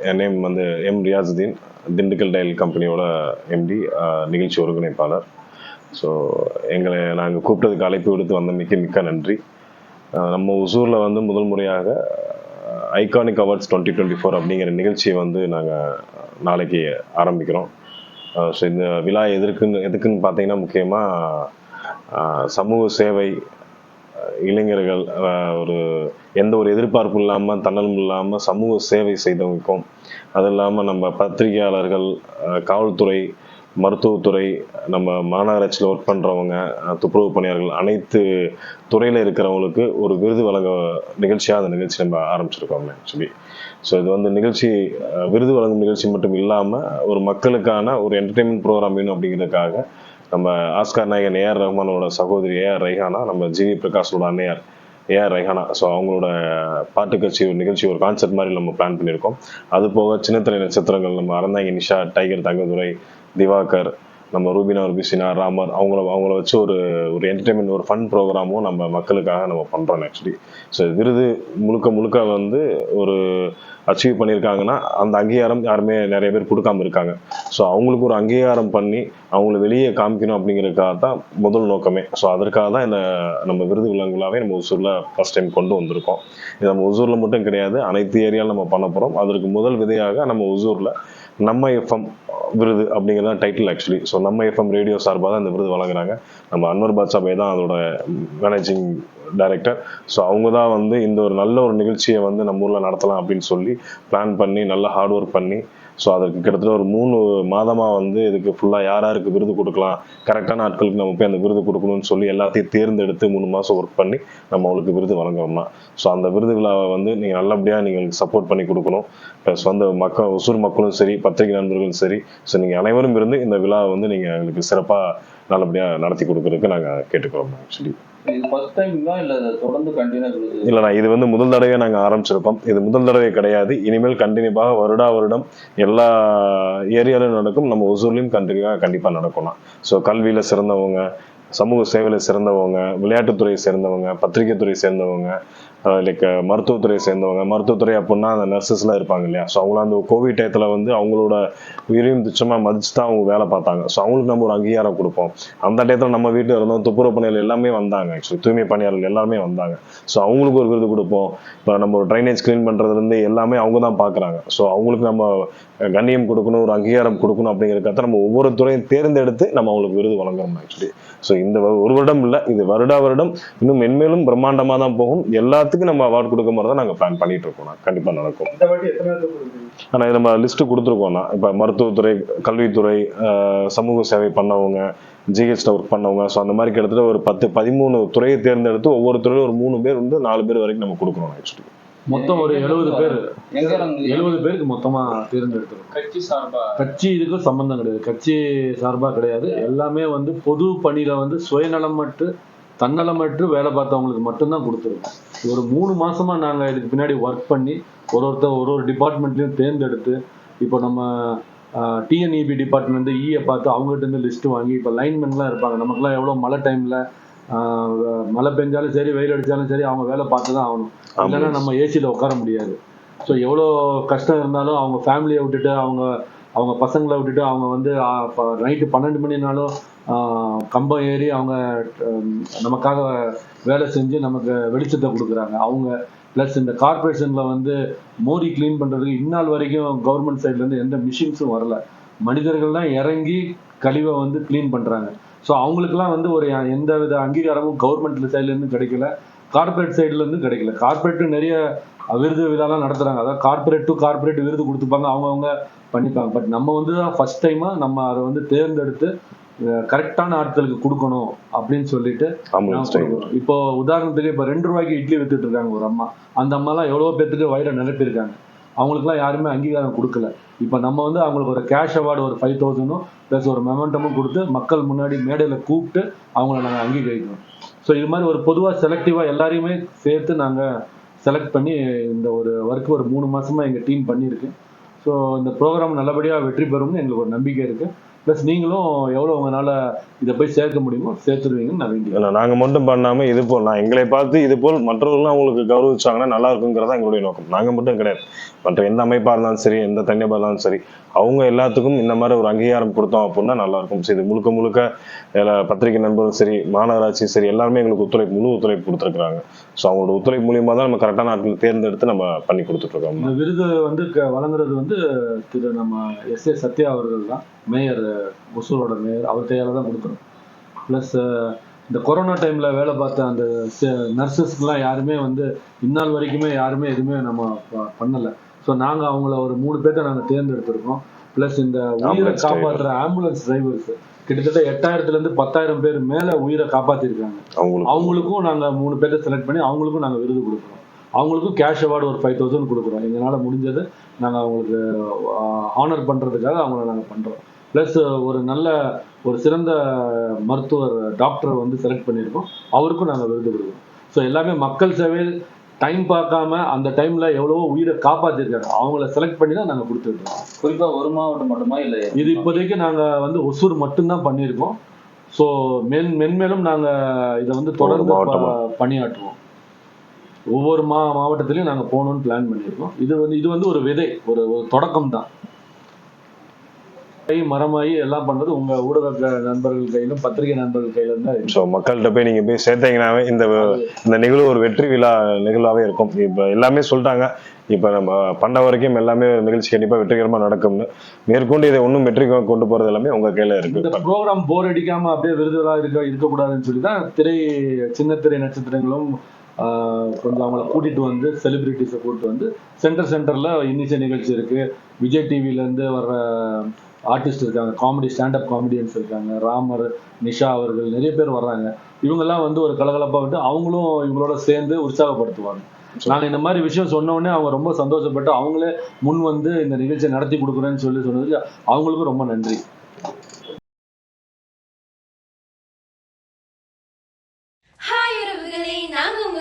என் name வந்து M Riyasudeen, Dindigul tail கம்பெனியோட empty, நிகழ்ச்சி ஒருங்கிணைப்பாளர். ஸோ எங்களை நாங்கள் கூப்பிட்டதுக்கு அழைப்பு விடுத்து வந்தமைக்கு மிக்க நன்றி. நம்ம ஒசூரில் வந்து முதல் முறையாக ஐகானிக் அவார்ட்ஸ் 2024 அப்படிங்கிற நிகழ்ச்சியை வந்து நாங்கள் நாளைக்கு ஆரம்பிக்கிறோம். ஸோ இந்த விழா எதுக்குன்னு பார்த்தீங்கன்னா, முக்கியமாக சமூக சேவை, இளைஞர்கள் ஒரு எந்த ஒரு எதிர்பார்ப்பும் இல்லாமல், தன்னலம் இல்லாமல் சமூக சேவை செய்தவங்களுக்கும், அது இல்லாமல் நம்ம பத்திரிகையாளர்கள், காவல்துறை, மருத்துவத்துறை, நம்ம மாநகராட்சியில் ஒர்க் பண்ணுறவங்க, துப்புரவு பணியாளர்கள், அனைத்து துறையில் இருக்கிறவங்களுக்கு ஒரு விருது வழங்க நிகழ்ச்சியாக அந்த நிகழ்ச்சி நம்ம ஆரம்பிச்சிருக்கோம் ஆக்சுவலி. ஸோ இது வந்து நிகழ்ச்சி விருது வழங்கும் நிகழ்ச்சி மட்டும் இல்லாமல் ஒரு மக்களுக்கான ஒரு என்டர்டெயின்மெண்ட் ப்ரோக்ராம் வேணும் அப்படிங்கிறதுக்காக நம்ம ஆஸ்கார் நாயகன் ஏஆர் ரஹ்மானோட சகோதரி ஏஆர் ரைஹானா, நம்ம ஜிவி பிரகாஷோட அன்னையார் ஏஆர் ரைஹானா, ஸோ அவங்களோட பாட்டு கட்சி ஒரு நிகழ்ச்சி, ஒரு கான்செப்ட் மாதிரி நம்ம பிளான் பண்ணியிருக்கோம். அது போக சின்னத்திரை நட்சத்திரங்கள் நம்ம அறந்தாங்கி நிஷா, டைகர் தங்கதுரை, திவாகர், நம்ம ரூபினா ருபிசினா, ராமர், அவங்கள வச்சு ஒரு என்டர்டெயின்மெண்ட், ஒரு ஃபன் ப்ரோக்ராமும் நம்ம மக்களுக்காக நம்ம பண்ணுறோம் ஆக்சுவலி. ஸோ விருது முழுக்க வந்து ஒரு அச்சீவ் பண்ணியிருக்காங்கன்னா அந்த அங்கீகாரம் யாருமே நிறைய பேர் கொடுக்காம இருக்காங்க. ஸோ அவங்களுக்கு ஒரு அங்கீகாரம் பண்ணி அவங்கள வெளியே காமிக்கணும் அப்படிங்கிறதுக்காக தான் முதல் நோக்கமே. ஸோ அதற்காக தான் இந்த நம்ம விருது விழாவே நம்ம ஒசூரில் ஃபர்ஸ்ட் டைம் கொண்டு வந்திருக்கோம். இது நம்ம ஒசூரில் மட்டும் கிடையாது, அனைத்து ஏரியாவில் நம்ம பண்ண போகிறோம். அதற்கு முதல் விதையாக நம்ம ஒசூரில் நம்ம எஃப்எம் விருது அப்படிங்கிறத டைட்டில் ஆக்சுவலி. ஸோ நம்ம எஃப்எம் ரேடியோ சார்பாக தான் இந்த விருது வழங்குறாங்க. நம்ம அன்வர் பாட்ஷா பாய் தான் அதோட மேனேஜிங் டைரக்டர். ஸோ அவங்க தான் வந்து இந்த ஒரு நல்ல ஒரு நிகழ்ச்சியை வந்து நம்ம ஊரில் நடத்தலாம் அப்படின்னு சொல்லி பிளான் பண்ணி நல்லா ஹார்ட் ஒர்க் பண்ணி, ஸோ அதுக்கு கிட்டத்தட்ட ஒரு 3 மாதமாக வந்து இதுக்கு ஃபுல்லாக யாருக்கு விருது கொடுக்கலாம், கரெக்டான ஆட்களுக்கு நம்ம போய் அந்த விருது கொடுக்கணும்னு சொல்லி எல்லாத்தையும் தேர்ந்தெடுத்து 3 மாதம் ஒர்க் பண்ணி நம்ம அவங்களுக்கு விருது வழங்குறோம்னா, ஸோ அந்த விருது விழாவை வந்து நீங்கள் நல்லபடியாக நீங்கள் சப்போர்ட் பண்ணி கொடுக்கணும். ப்ளஸ் வந்து ஒசூர் மக்களும் சரி, பத்திரிகை நண்பர்களும் சரி, ஸோ நீங்கள் அனைவரும் இருந்து இந்த விழாவை வந்து நீங்கள் எங்களுக்கு சிறப்பாக நல்லபடியாக நடத்தி கொடுக்கறதுக்கு நாங்கள் கேட்டுக்கிறோம் ஆக்சுவலி. இல்லைண்ணா, இது வந்து முதல் தடவை நாங்கள் ஆரம்பிச்சிருக்கோம். இது முதல் தடவை கிடையாது. இனிமேல் கண்டினியூவாக வருடம் எல்லா ஏரியாவிலும் நடக்கும். நம்ம ஒசூர்லையும் கண்டிப்பாக நடக்கும்னா. ஸோ கல்வியில் சிறந்தவங்க, சமூக சேவையில் சிறந்தவங்க, விளையாட்டுத்துறையை சேர்ந்தவங்க, பத்திரிகை துறை சேர்ந்தவங்க, லைக் மருத்துவத்துறை சேர்ந்தவங்க, மருத்துவத்துறை அப்படின்னா அந்த நர்சஸ்லாம் இருப்பாங்க இல்லையா, ஸோ அவங்களாம் அந்த கோவிட் டயத்தில் வந்து அவங்களோட உயிரையும் துச்சமாக மதிச்சு தான் அவங்க வேலை பார்த்தாங்க. ஸோ அவங்களுக்கு நம்ம ஒரு அங்கீகாரம் கொடுப்போம். அந்த டயத்தில் நம்ம வீட்டில் இருந்தோம், துப்புரவு பணியாளர்கள் எல்லாமே வந்தாங்க, ஆக்சுவலி தூய்மை பணியாளர்கள் எல்லாருமே வந்தாங்க. ஸோ அவங்களுக்கு ஒரு விருது கொடுப்போம். இப்போ நம்ம ஒரு ட்ரைனேஜ் கிளீன் பண்ணுறதுலேருந்து எல்லாமே அவங்க தான் பார்க்குறாங்க. ஸோ அவங்களுக்கு நம்ம கண்ணியம் கொடுக்கணும், ஒரு அங்கீகாரம் கொடுக்கணும் அப்படிங்கிறதுக்காக நம்ம ஒவ்வொரு துறையும் தேர்ந்தெடுத்து நம்ம அவங்களுக்கு விருது வழங்குறோம் ஆக்சுவலி. ஸோ இந்த ஒரு வருடம் இல்லை, இது வருடம் இன்னும் மென்மேலும் பிரம்மாண்டமாக தான் போகும். எல்லாத்துக்கும் நம்ம அவார்டு கொடுக்க மாதிரி தான் நாங்கள் பிளான் பண்ணிட்டு இருக்கோம். கண்டிப்பாக நடக்கும். ஆனால் நம்ம லிஸ்ட்டு கொடுத்துருக்கோம்னா, இப்போ மருத்துவத்துறை, கல்வித்துறை, சமூக சேவை பண்ணவங்க, ஜிஹெச்ல ஒர்க் பண்ணவங்க, ஸோ அந்த மாதிரி கிட்டத்தட்ட ஒரு 10-13 துறையை தேர்ந்தெடுத்து ஒவ்வொரு துறையிலும் ஒரு 3 பேர் வந்து 4 பேர் வரைக்கும் நம்ம கொடுக்குறோம் ஆக்சுவலி. மொத்தம் ஒரு 70 பேருக்கு மொத்தமா தேர்ந்தெடுத்துருக்கோம். கட்சி இதுக்கும் சம்பந்தம் கிடையாது, கட்சி சார்பா கிடையாது. எல்லாமே வந்து பொது பணியில வந்து சுயநலமற்று தன்னலமற்று வேலை பார்த்தவங்களுக்கு மட்டும்தான் கொடுத்துருக்கோம். ஒரு 3 மாசமா நாங்க இதுக்கு பின்னாடி ஒர்க் பண்ணி ஒரு டிபார்ட்மெண்ட்லயும் தேர்ந்தெடுத்து, இப்போ நம்ம டிஎன்இபி டிபார்ட்மெண்ட் ஈயை பார்த்து அவங்ககிட்ட இருந்து லிஸ்ட் வாங்கி, இப்போ லைன்மென்லாம் இருப்பாங்க, நமக்குலாம் எவ்வளோ மழை டைம்ல மழை பெஞ்சாலும் சரி, வெயில் அடித்தாலும் சரி, அவங்க வேலை பார்த்து தான் ஆகணும். இல்லைன்னா நம்ம ஏசியில் உட்கார முடியாது. ஸோ எவ்வளோ கஷ்டம் இருந்தாலும் அவங்க ஃபேமிலியை விட்டுட்டு, அவங்க பசங்களை விட்டுட்டு, அவங்க வந்து நைட்டு 12 மணினாலும் கம்பம் ஏறி அவங்க நமக்காக வேலை செஞ்சு நமக்கு வெளிச்சத்தை கொடுக்குறாங்க அவங்க. ப்ளஸ் இந்த கார்பரேஷனில் வந்து மோரி கிளீன் பண்ணுறதுக்கு இந்நாள் வரைக்கும் கவர்மெண்ட் சைட்லேருந்து எந்த மிஷின்ஸும் வரல. மனிதர்கள் தான் இறங்கி கழிவை வந்து கிளீன் பண்ணுறாங்க. ஸோ அவங்களுக்குலாம் வந்து ஒரு எந்த வித அங்கீகாரமும் கவர்மெண்ட் சைட்லேருந்து கிடைக்கல, கார்பரேட் சைட்லேருந்து கிடைக்கல. கார்பரேட்டு நிறைய விருது விழாலாம் நடத்துகிறாங்க, அதாவது கார்பரேட் டு கார்பரேட் விருது கொடுத்துப்பாங்க, அவங்கவுங்க பண்ணிப்பாங்க. பட் நம்ம வந்து ஃபர்ஸ்ட் டைமாக நம்ம அதை வந்து தேர்ந்தெடுத்து கரெக்டான ஆட்களுக்கு கொடுக்கணும் அப்படின்னு சொல்லிட்டு இப்போ உதாரணத்துக்கு இப்போ 2 ரூபாய்க்கு இட்லி வித்துட்டு இருக்காங்க ஒரு அம்மா. அந்த அம்மாலாம் எவ்வளோ பேத்துக்கு வயிறை நிரப்பியிருக்காங்க, அவங்களுக்குலாம் யாருமே அங்கீகாரம் கொடுக்கல. இப்போ நம்ம வந்து அவங்களுக்கு ஒரு கேஷ் அவார்டு ஒரு 5000 ப்ளஸ் ஒரு மெமெண்டமும் கொடுத்து மக்கள் முன்னாடி மேடையில் கூப்பிட்டு அவங்கள நாங்கள் அங்கீகரிக்கணும். ஸோ இது மாதிரி ஒரு பொதுவாக செலக்டிவாக எல்லாரையுமே சேர்த்து நாங்கள் செலக்ட் பண்ணி இந்த ஒரு ஒர்க்கு ஒரு 3 மாசமா எங்கள் டீம் பண்ணியிருக்கு. ஸோ இந்த ப்ரோக்ராம் நல்லபடியாக வெற்றி பெறும்னு எங்களுக்கு ஒரு நம்பிக்கை இருக்குது. ப்ளஸ் நீங்களும் எவ்வளோ உங்களால் இதை போய் சேர்க்க முடியுமோ சேர்த்துருவீங்கன்னு நான் வேண்டிக்கிறேன். நாங்கள் மட்டும் பண்ணாமல் இது போல் நான் எங்களை பார்த்து இது போல் மற்றவர்களும் அவங்களுக்கு கௌரவிச்சாங்கன்னா நல்லா இருக்குங்கிறதா எங்களுடைய நோக்கம். நாங்கள் மட்டும் கிடையாது, மற்ற எந்த அமைப்பாக இருந்தாலும் சரி, எந்த தனியாக இருந்தாலும் சரி, அவங்க எல்லாத்துக்கும் இந்த மாதிரி ஒரு அங்கீகாரம் கொடுத்தோம் அப்படின்னா நல்லா இருக்கும். சரி, இது முழுக்க முழுக்க பத்திரிகை நண்பர்களும் சரி, மாநகராட்சி சரி, எல்லாருமே எங்களுக்கு முழு ஒத்துழைப்பு கொடுத்துருக்குறாங்க. ஸோ அவங்களோட ஒத்துழைப்பு மூலியமாக தான் நம்ம கரெக்டான நாட்கள் தேர்ந்தெடுத்து நம்ம பண்ணி கொடுத்துட்ருக்கோம். இந்த விருது வந்து வழங்குறது வந்து திரு நம்ம எஸ்.ஏ. சத்யா அவர்கள் தான், மேயர், ஒசூரோட மேயர், அவர் கையால் தான் கொடுக்குறோம். ப்ளஸ் இந்த கொரோனா டைமில் வேலை பார்த்த அந்த நர்சஸ்க்கெலாம் யாருமே வந்து இந்நாள் வரைக்குமே யாருமே எதுவுமே நம்ம பண்ணலை. ஸோ நாங்கள் அவங்கள ஒரு 3 பேர்த்த நாங்கள் தேர்ந்தெடுத்திருக்கோம். ப்ளஸ் இந்த உயிரை காப்பாற்றுற ஆம்புலன்ஸ் டிரைவர்ஸ் கிட்டத்தட்ட 8000-லேருந்து 10,000 பேர் மேலே உயிரை காப்பாற்றிருக்காங்க. அவங்களுக்கும் நாங்கள் 3 பேர்த்த செலக்ட் பண்ணி அவங்களுக்கும் நாங்கள் விருது கொடுக்குறோம். அவங்களுக்கும் கேஷ் அவார்டு ஒரு 5,000 கொடுக்குறோம். எங்களால் முடிஞ்சது நாங்கள் அவங்களுக்கு ஹானர் பண்ணுறதுக்காக அவங்கள நாங்கள் பண்ணுறோம். ப்ளஸ் ஒரு சிறந்த மருத்துவர் டாக்டர் வந்து செலக்ட் பண்ணியிருக்கோம், அவருக்கும் நாங்கள் விருது கொடுக்குறோம். ஸோ எல்லாமே மக்கள் சேவை, டைம் பார்க்காம அந்த டைம்ல எவ்வளவோ உயிரை காப்பாற்றிருக்காங்க, அவங்கள செலக்ட் பண்ணி தான் நாங்கள் கொடுத்துருக்கோம். குறிப்பாக ஒரு மாவட்டம் மட்டுமா இல்லை? இது இப்போதைக்கு நாங்கள் வந்து ஒசூர் மட்டும்தான் பண்ணியிருக்கோம். ஸோ மென்மேலும் நாங்கள் இதை வந்து தொடர்ந்து பணியாற்றுவோம். ஒவ்வொரு மாவட்டத்திலையும் நாங்கள் போகணும்னு பிளான் பண்ணியிருக்கோம். இது வந்து ஒரு விதை, ஒரு தொடக்கம் தான். மரமாயி எல்லாம் பண்றது உங்க ஊடக நண்பர்கள் கையிலும் பத்திரிகை நண்பர்கள் கையிலும் தான். ஸோ மக்கள்கிட்ட போய் நீங்க போய் சேர்த்தீங்கன்னாவே இந்த நிகழ்வு ஒரு வெற்றி நிகழ்வாகவே இருக்கும். இப்போ எல்லாமே சொல்லிட்டாங்க, இப்போ நம்ம பண்ண வரைக்கும் எல்லாமே நிகழ்ச்சி கண்டிப்பாக வெற்றிகரமாக நடக்கும்னு. மேற்கொண்டு இதை ஒன்றும் வெற்றி கொண்டு போறது எல்லாமே உங்க கையில இருக்கு. இந்த ப்ரோக்ராம் போர் அடிக்காம அப்படியே விருதுகளாக இருக்கக்கூடாதுன்னு சொல்லி தான் சின்ன திரை நட்சத்திரங்களும் கொஞ்சம் அவங்கள கூட்டிட்டு வந்து, செலிபிரிட்டிஸை கூட்டிட்டு வந்து சென்டர்ல இன்னிசை நிகழ்ச்சி இருக்கு. விஜய் டிவிலேருந்து வர்ற ஆர்டிஸ்ட் இருக்காங்க, காமெடி ஸ்டாண்டப் காமெடியன்ஸ் இருக்காங்க, ராமர், நிஷா அவர்கள், நிறைய பேர் வர்றாங்க. இவங்கெல்லாம் வந்து ஒரு கலகலப்பாக விட்டு அவங்களும் இவங்களோட சேர்ந்து உற்சாகப்படுத்துவாங்க. நாங்கள் இந்த மாதிரி விஷயம் சொன்னோடனே அவங்க ரொம்ப சந்தோஷப்பட்டு அவங்களே முன் வந்து இந்த நிகழ்ச்சியை நடத்தி கொடுக்குறேன்னு சொன்னதுக்கு அவங்களுக்கும் ரொம்ப நன்றி.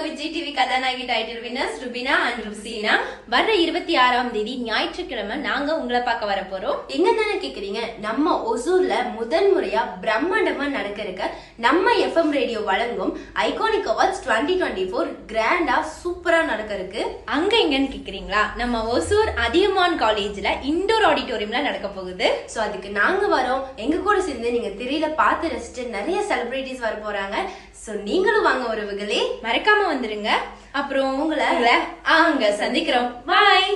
விஜய் டிவி கதாநாயகி டைட்டில் வின்னர்ஸ் ருபினா அண்ட் ருசீனா வர்ற 26ஆம் தேதி ஞாயிற்றுக்கிழமை நாங்க உங்களை பார்க்க வர போறோம். எங்க தானே கேக்குறீங்க? நம்ம ஒசூர்ல முதல் முறையா பிரம்மாண்டமா நடக்க இருக்க நம்ம எஃப்எம் ரேடியோ வழங்கும் ஐகானிக் அவார்ட்ஸ் 2024 கிராண்டா சூப்பரா நடக்க இருக்கு. அங்க எங்கன்னு கேக்குறீங்களா? நம்ம ஒசூர் அதியமான் காலேஜ்ல இண்டோர் ஆடிட்டோரியம்ல நடக்க போகுது. சோ அதுக்கு நாங்க வரோம். எங்க கூட சேர்ந்து நீங்க திரையில பார்த்து ரசிச்சு நிறைய செலிபிரிட்டிஸ் வர போறாங்க. சோ நீங்களும் வாங்க உறவுகளே, மறக்காம வந்துருங்க. அப்புறம் உங்களை அங்க சந்திக்கிறோம். பாய்.